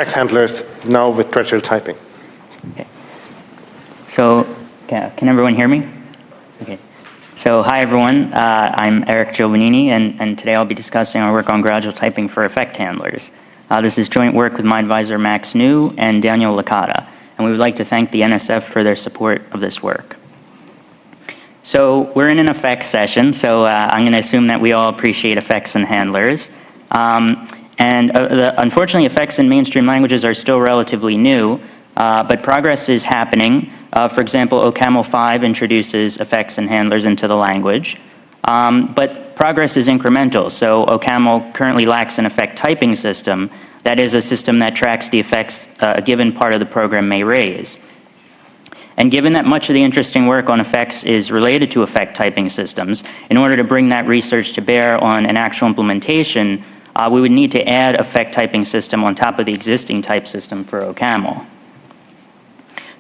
Effect handlers now with gradual typing. Okay. So, can everyone hear me? Okay. So, hi everyone. I'm Eric Giovannini, and today I'll be discussing our work on gradual typing for effect handlers. This is joint work with my advisor Max New and Daniel Licata, and we would like to thank the NSF for their support of this work. So, we're in an effects session, so I'm going to assume that we all appreciate effects and handlers. Unfortunately, effects in mainstream languages are still relatively new, but progress is happening. For example, OOPSLA 5 introduces effects and handlers into the language. But progress is incremental, so OOPSLA currently lacks an effect typing system, that is, a system that tracks the effects a given part of the program may raise. And given that much of the interesting work on effects is related to effect typing systems, in order to bring that research to bear on an actual implementation, we would need to add effect typing system on top of the existing type system for OOPSLA.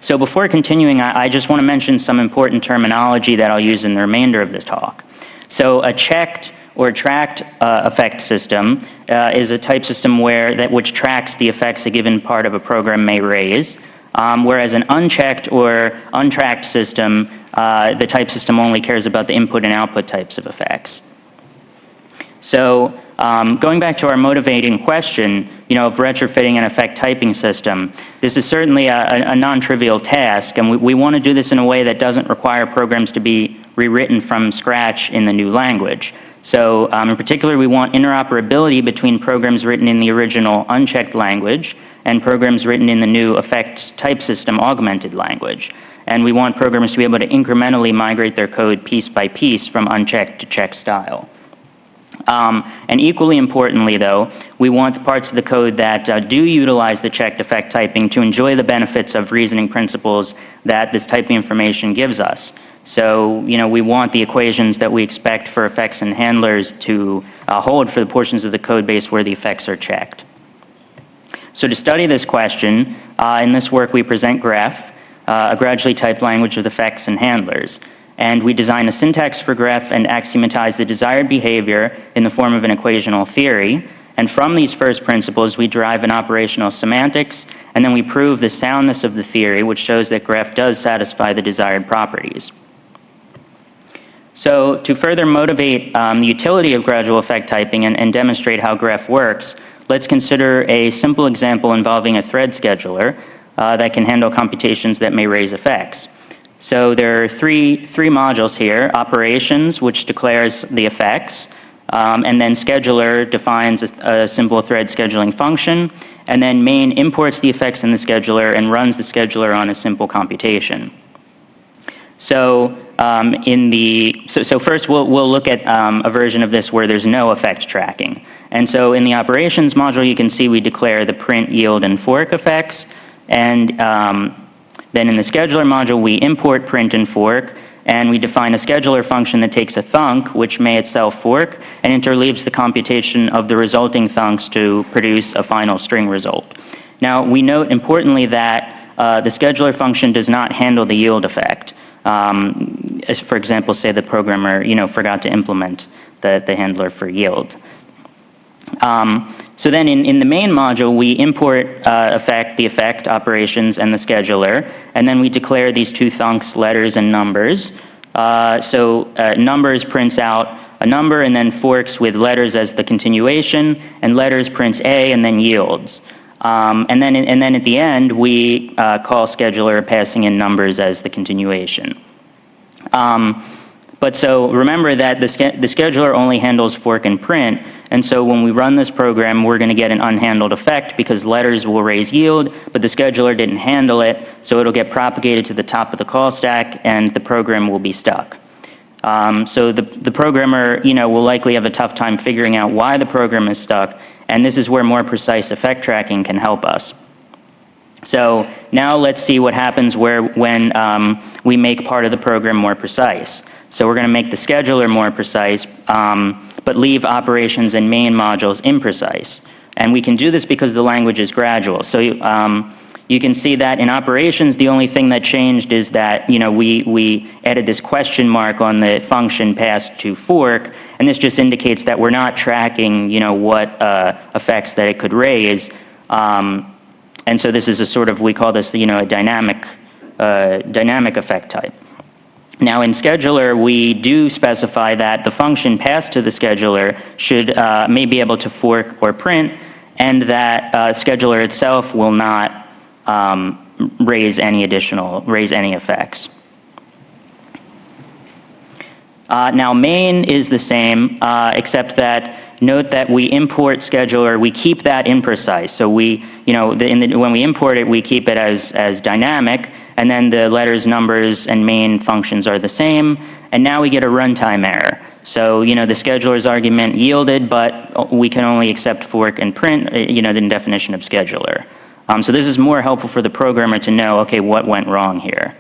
So before continuing, I just want to mention some important terminology that I'll use in the remainder of the talk. So a checked or tracked effect system is a type system which tracks the effects a given part of a program may raise, whereas an unchecked or untracked system, the type system only cares about the input and output types of effects. So going back to our motivating question, of retrofitting an effect typing system, this is certainly a non-trivial task, and we want to do this in a way that doesn't require programs to be rewritten from scratch in the new language. So in particular, we want interoperability between programs written in the original unchecked language and programs written in the new effect type system augmented language. And we want programmers to be able to incrementally migrate their code piece by piece from unchecked to checked style. And equally importantly, though, we want the parts of the code that do utilize the checked effect typing to enjoy the benefits of reasoning principles that this typing information gives us. So, we want the equations that we expect for effects and handlers to hold for the portions of the code base where the effects are checked. So to study this question, in this work we present GrEff, a gradually typed language with effects and handlers. And we design a syntax for GrEff and axiomatize the desired behavior in the form of an equational theory. And from these first principles, we derive an operational semantics, and then we prove the soundness of the theory, which shows that GrEff does satisfy the desired properties. So to further motivate the utility of gradual effect typing and demonstrate how GrEff works, let's consider a simple example involving a thread scheduler that can handle computations that may raise effects. So there are three modules here: operations, which declares the effects, and then scheduler defines a simple thread scheduling function, and then main imports the effects in the scheduler and runs the scheduler on a simple computation. So first we'll look at a version of this where there's no effect tracking. And so in the operations module, you can see we declare the print, yield, and fork effects, and then in the scheduler module, we import print and fork, and we define a scheduler function that takes a thunk, which may itself fork, and interleaves the computation of the resulting thunks to produce a final string result. Now, we note importantly that the scheduler function does not handle the yield effect. As for example, say the programmer, forgot to implement the handler for yield. So then in the main module, we import the effect, operations, and the scheduler, and then we declare these two thunks, letters and numbers. Numbers prints out a number and then forks with letters as the continuation, and letters prints A and then yields. And then at the end, we call scheduler passing in numbers as the continuation. But so remember that the scheduler only handles fork and print, and so when we run this program, we're going to get an unhandled effect because letters will raise yield, but the scheduler didn't handle it, so it'll get propagated to the top of the call stack, and the program will be stuck. So the programmer, will likely have a tough time figuring out why the program is stuck, and this is where more precise effect tracking can help us. So now let's see what happens when we make part of the program more precise. So we're going to make the scheduler more precise, but leave operations and main modules imprecise. And we can do this because the language is gradual. So you can see that in operations, the only thing that changed is that we added this question mark on the function passed to fork, and this just indicates that we're not tracking what effects that it could raise. And so this is a sort of, we call this, a dynamic effect type. Now in scheduler, we do specify that the function passed to the scheduler may be able to fork or print, and that scheduler itself will not raise any effects. Now main is the same, except that note that we import scheduler, we keep that imprecise. So we, when we import it, we keep it as dynamic, and then the letters, numbers, and main functions are the same, and now we get a runtime error. So, the scheduler's argument yielded, but we can only accept fork and print, the definition of scheduler. So this is more helpful for the programmer to know, okay, what went wrong here.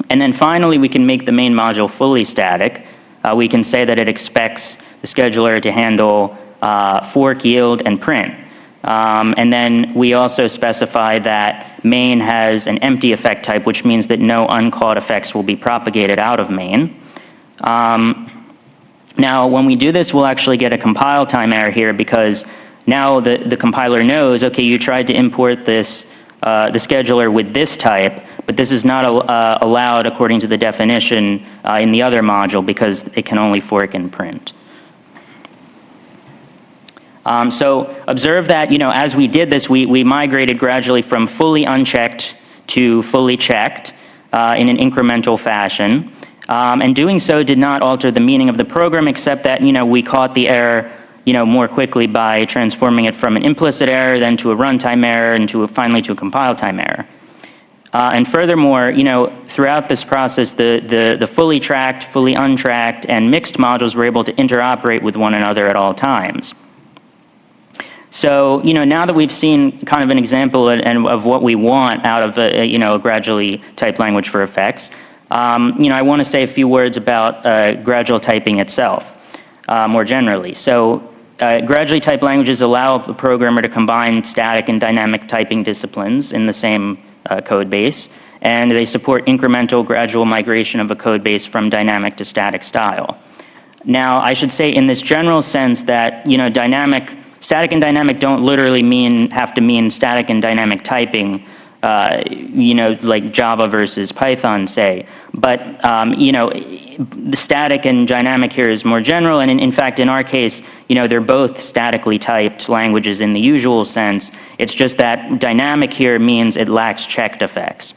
And then finally, we can make the main module fully static. We can say that it expects the scheduler to handle fork, yield, and print. And then we also specify that main has an empty effect type, which means that no uncalled effects will be propagated out of main. Now, when we do this, we'll actually get a compile time error here, because now the compiler knows, okay, you tried to import this, the scheduler with this type, but this is not allowed according to the definition in the other module, because it can only fork and print. So observe that, as we did this, we migrated gradually from fully unchecked to fully checked in an incremental fashion. And doing so did not alter the meaning of the program, except that, we caught the error, more quickly by transforming it from an implicit error, then to a runtime error, and finally to a compile time error. And furthermore, throughout this process, the fully tracked, fully untracked, and mixed modules were able to interoperate with one another at all times. So, now that we've seen kind of an example of what we want out of a gradually typed language for effects, I want to say a few words about gradual typing itself, more generally. So, gradually typed languages allow the programmer to combine static and dynamic typing disciplines in the same code base, and they support incremental gradual migration of a code base from dynamic to static style. Now, I should say in this general sense that, static and dynamic don't literally have to mean static and dynamic typing, like Java versus Python, say. But, the static and dynamic here is more general, and in fact, in our case, they're both statically typed languages in the usual sense. It's just that dynamic here means it lacks checked effects.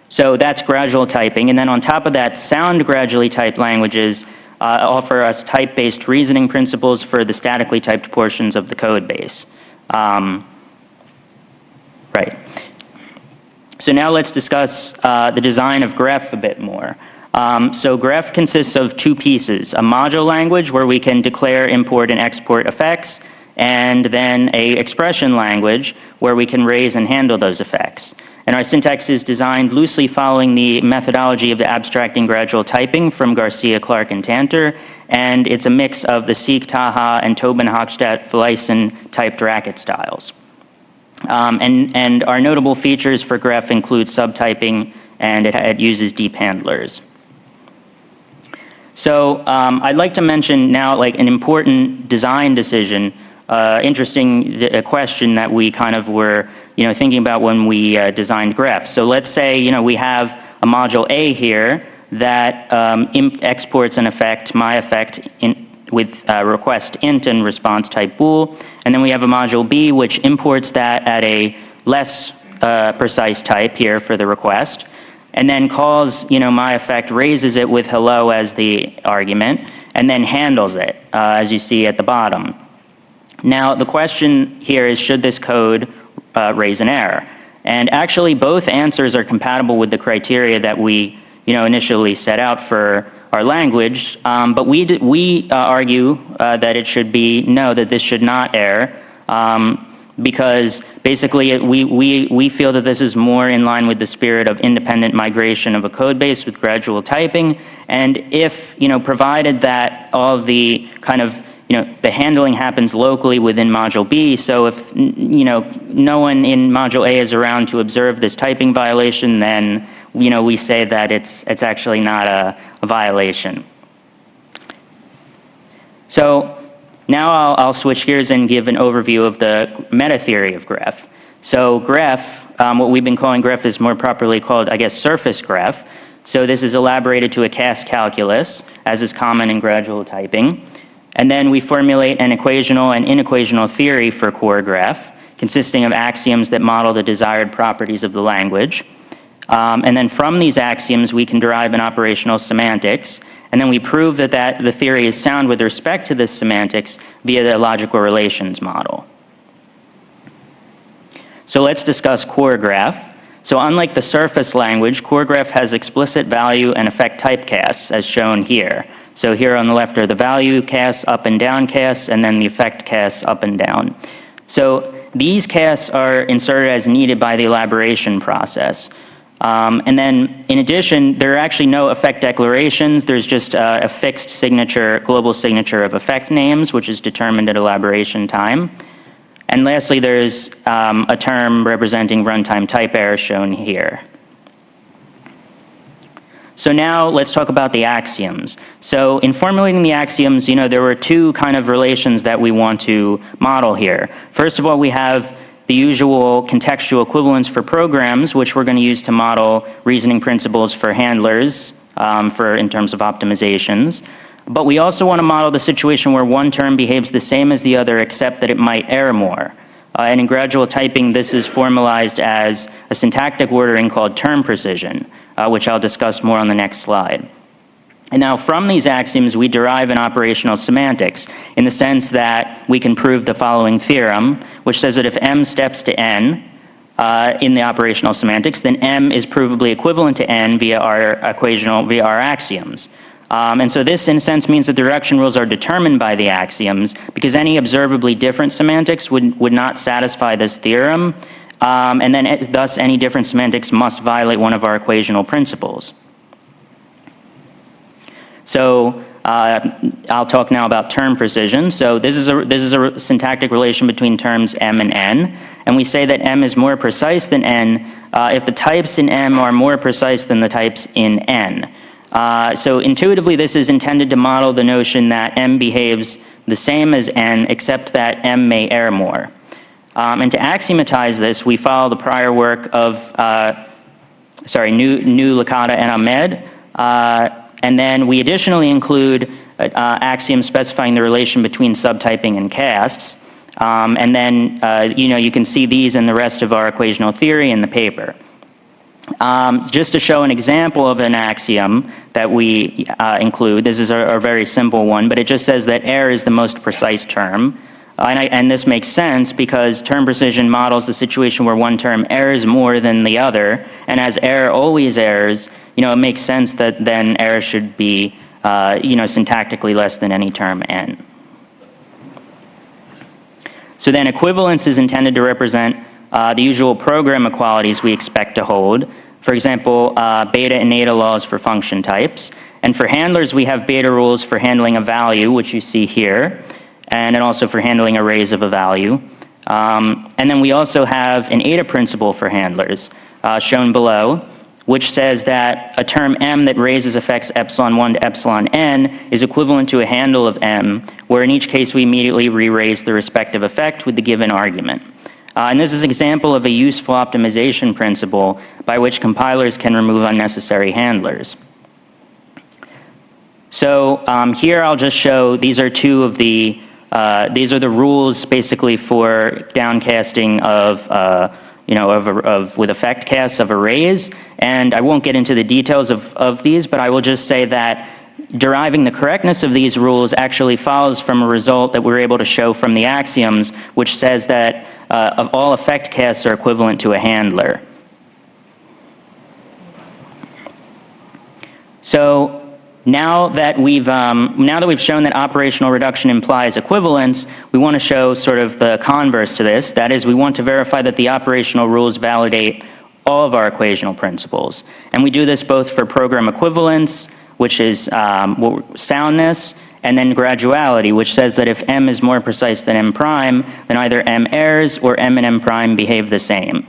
So that's gradual typing, and then on top of that, sound gradually typed languages offer us type-based reasoning principles for the statically typed portions of the code base. Right. So now let's discuss the design of GrEff a bit more. So GrEff consists of two pieces: a module language where we can declare, import, and export effects, and then a expression language where we can raise and handle those effects. And our syntax is designed loosely following the methodology of the abstracting gradual typing from Garcia, Clark, and Tanter, and it's a mix of the Seek, Taha, and Tobin, Hochstadt, Fleisen typed racket styles. And our notable features for GrEff include subtyping, and it uses deep handlers. So I'd like to mention now an important design decision, interesting question that we kind of were thinking about when we designed GrEff. So let's say we have a module A here that exports an effect, my effect, with request int and response type bool, and then we have a module B which imports that at a less precise type here for the request, and then calls my effect, raises it with hello as the argument, and then handles it, as you see at the bottom. Now the question here is, should this code raise an error? And actually both answers are compatible with the criteria that we initially set out for our language, but we argue that it should be no, that this should not err, because basically we feel that this is more in line with the spirit of independent migration of a code base with gradual typing, and if provided that all of the kind of the handling happens locally within module B, so if no one in module A is around to observe this typing violation, then we say that it's actually not a violation. So now I'll switch gears and give an overview of the meta theory of GrEff. So GrEff, what we've been calling GrEff is more properly called, I guess, surface GrEff. So this is elaborated to a cast calculus, as is common in gradual typing. And then we formulate an equational and inequational theory for Core GrEff, consisting of axioms that model the desired properties of the language. And then from these axioms, we can derive an operational semantics. And then we prove that the theory is sound with respect to this semantics via the logical relations model. So let's discuss Core GrEff. So unlike the surface language, Core GrEff has explicit value and effect typecasts, as shown here. So here on the left are the value casts, up and down casts, and then the effect casts, up and down. So these casts are inserted as needed by the elaboration process. And then, in addition, there are actually no effect declarations. There's just a fixed signature, global signature of effect names, which is determined at elaboration time. And lastly, there's a term representing runtime type error shown here. So now let's talk about the axioms. So in formulating the axioms, there were two kind of relations that we want to model here. First of all, we have the usual contextual equivalence for programs, which we're going to use to model reasoning principles for handlers in terms of optimizations. But we also want to model the situation where one term behaves the same as the other, except that it might err more. And in gradual typing, this is formalized as a syntactic ordering called term precision, which I'll discuss more on the next slide. And now from these axioms, we derive an operational semantics in the sense that we can prove the following theorem, which says that if m steps to n in the operational semantics, then m is provably equivalent to n via our axioms. And so this, in a sense, means that the reduction rules are determined by the axioms, because any observably different semantics would not satisfy this theorem, and then thus any different semantics must violate one of our equational principles. So I'll talk now about term precision. So this is a syntactic relation between terms m and n, and we say that m is more precise than n if the types in m are more precise than the types in n. So intuitively, this is intended to model the notion that m behaves the same as n, except that m may err more. And to axiomatize this, we follow the prior work of New, Licata, and Ahmed. And then we additionally include axioms specifying the relation between subtyping and casts. And then, you can see these in the rest of our equational theory in the paper. Just to show an example of an axiom that we include, this is a very simple one, but it just says that error is the most precise term. And this makes sense because term precision models the situation where one term errs more than the other, and as error always errs, it makes sense that then error should be, syntactically less than any term n. So then equivalence is intended to represent the usual program equalities we expect to hold. For example, beta and eta laws for function types. And for handlers, we have beta rules for handling a value, which you see here, and then also for handling arrays of a value. And then we also have an eta principle for handlers, shown below, which says that a term m that raises effects epsilon 1 to epsilon n is equivalent to a handle of m, where in each case we immediately re-raise the respective effect with the given argument. And this is an example of a useful optimization principle by which compilers can remove unnecessary handlers. So here I'll just show, these are two of the, these are the rules basically for downcasting of, with effect casts of arrays. And I won't get into the details of these, but I will just say that deriving the correctness of these rules actually follows from a result that we're able to show from the axioms, which says that of all effect casts are equivalent to a handler. So now that we've shown that operational reduction implies equivalence, we want to show sort of the converse to this. That is, we want to verify that the operational rules validate all of our equational principles. And we do this both for program equivalence, which is soundness, and then graduality, which says that if m is more precise than m prime, then either m errs or m and m prime behave the same.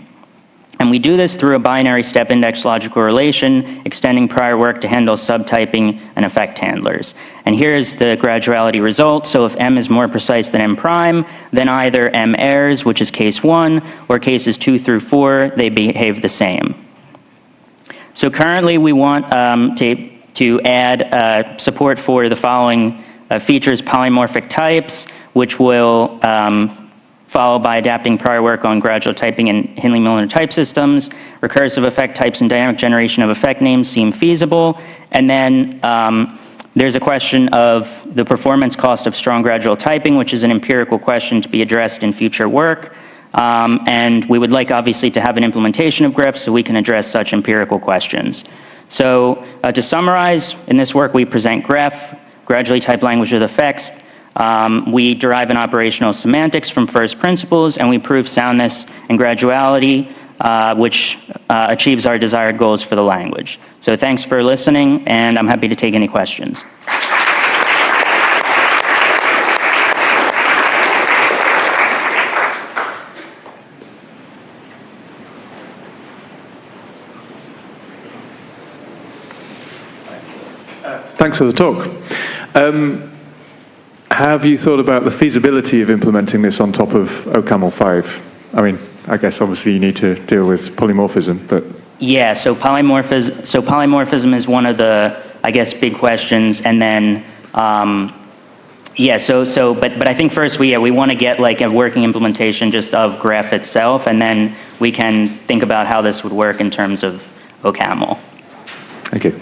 And we do this through a binary step index logical relation, extending prior work to handle subtyping and effect handlers. And here's the graduality result. So if m is more precise than m prime, then either m errors, which is case 1, or cases 2 through 4, they behave the same. So currently we want to add support for the following features: polymorphic types, which will followed by adapting prior work on gradual typing and Hindley-Milner type systems. Recursive effect types and dynamic generation of effect names seem feasible. And then there's a question of the performance cost of strong gradual typing, which is an empirical question to be addressed in future work. And we would like, obviously, to have an implementation of GrEff so we can address such empirical questions. So to summarize, in this work we present GrEff, gradually typed language with effects. We derive an operational semantics from first principles, and we prove soundness and graduality, which achieves our desired goals for the language. So thanks for listening, and I'm happy to take any questions. Thanks for the talk. Have you thought about the feasibility of implementing this on top of OCaml 5? I mean, I guess obviously you need to deal with polymorphism, but... Yeah, so polymorphism is one of the, I guess, big questions, and then, but I think first we want to get like a working implementation just of GrEff itself, and then we can think about how this would work in terms of OCaml. Thank you.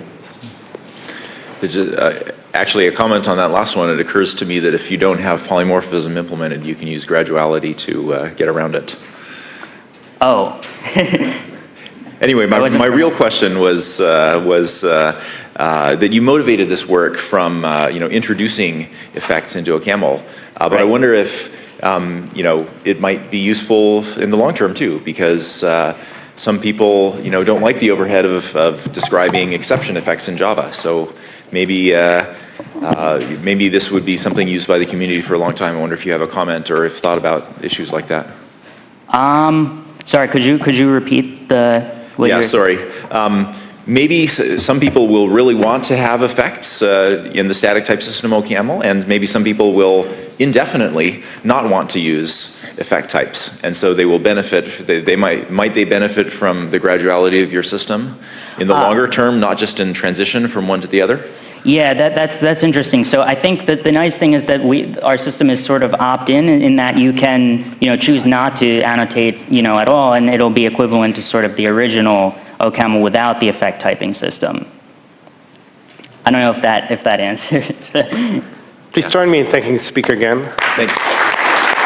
Actually, a comment on that last one, it occurs to me that if you don't have polymorphism implemented, you can use graduality to get around it. Oh. Anyway, my real question was that you motivated this work from introducing effects into OCaml, but right. I wonder if it might be useful in the long term too, because some people don't like the overhead of describing exception effects in Java. So maybe this would be something used by the community for a long time. I wonder if you have a comment or if thought about issues like that. Sorry, could you repeat the? Yeah, sorry. Maybe some people will really want to have effects in the static type system OCaml, and maybe some people will indefinitely not want to use effect types, and so they will benefit. They might benefit from the graduality of your system in the longer term, not just in transition from one to the other. Yeah, that's interesting. So I think that the nice thing is that our system is sort of opt-in that you can choose not to annotate at all, and it'll be equivalent to sort of the original OCaml without the effect typing system. I don't know if that answers. Please join me in thanking the speaker again. Thanks.